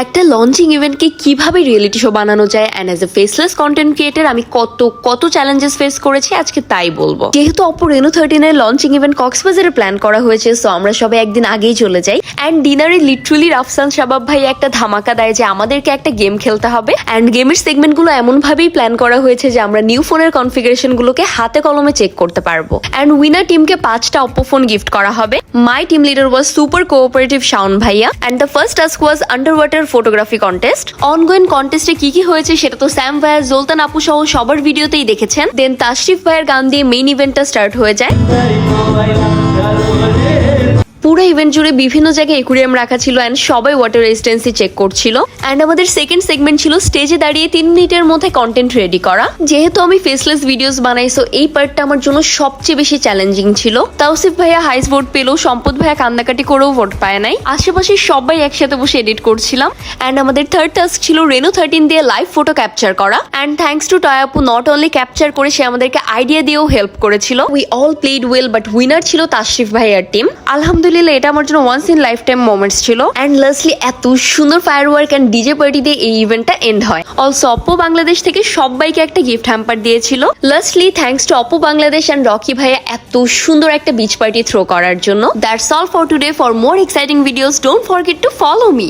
একটা লঞ্চিং ইভেন্টকে কিভাবে reality show বানানো যায় and as a faceless content creator আমি কত চ্যালেঞ্জেস ফেস করেছি আজকে তাই বলবো। যেহেতু অপো রেনো 13 এর লঞ্চিং ইভেন্ট কক্সবাজারে প্ল্যান করা হয়েছে, সো আমরা সবাই একদিন আগেই চলে যাই এন্ড ডিনারে লিটারালি রাফসান শাবাব ভাই একটা ধামাকা দেয় যে আমাদেরকে একটা গেম খেলতে হবে এন্ড গেমের সেগমেন্ট গুলো এমন ভাবেই প্ল্যান করা হয়েছে যে আমরা নিউ ফোনের কনফিগারেশন গুলোকে হাতে কলমে চেক করতে পারবো এন্ড উইনার টিমকে 5টা অপো ফোন গিফট করা হবে। My team leader was super cooperative Shaon ভাইয়া and the first task was underwater photography contest. Ongoing কন্টেস্টে কি হয়েছে সেটা তো স্যাম ভাইয়া, জোলতান আপু সহ সবার ভিডিওতেই দেখেছেন। দেন তাশরিফ ভাইয়ের গান দিয়ে মেইন ইভেন্টটা স্টার্ট হয়ে যায়। পুরো ইভেন্ট জুড়ে বিভিন্ন জায়গায় একুরিয়াম রাখা ছিল এন্ড সবাই ওয়াটার রেজিস্ট্যান্সি চেক করছিল এন্ড আমাদের সেকেন্ড সেগমেন্ট ছিল স্টেজে দাঁড়িয়ে 3 মিনিটের মধ্যে কন্টেন্ট রেডি করা। যেহেতু আমি ফেসলেস ভিডিওস বানাই, সো এই পার্টটা আমার জন্য সবচেয়ে বেশি চ্যালেঞ্জিং ছিল। তাওসিফ ভাইয়া হাইস ভোট পেলেও সম্পদ ভাইয়া কান্নাকাটি করেও ভোট পায় নাই। আশেপাশে সবাই একসাথে বসে এডিট করছিলাম এন্ড আমাদের থার্ড টাস্ক ছিল রেনো 13 দিয়ে লাইভ ফটো ক্যাপচার করা এন্ড থ্যাঙ্কস টু টয় আপু, নট অনলি ক্যাপচার করে সে আমাদেরকে আইডিয়া দিয়েও হেল্প করেছিল। We all played well, but winner ছিল তাশরিফ ভাইয়ার টিম। আলহামদুলিল্লাহ এটা আমার জন্য once in life time moments ছিল এন্ড লাস্টলি এত সুন্দর ফায়ারওয়ার্ক এন্ড ডিজে পার্টি দিয়ে এই ইভেন্টটা এন্ড হয়। অলসো অপো বাংলাদেশ থেকে সবাইকে একটা গিফট হ্যাম্পার দিয়েছিল। Lastly thanks to Oppo Bangladesh and Rocky ভাইয়া এত সুন্দর একটা বিচ পার্টি থ্রো করার জন্য। That's all for today. For more exciting videos don't forget to follow me.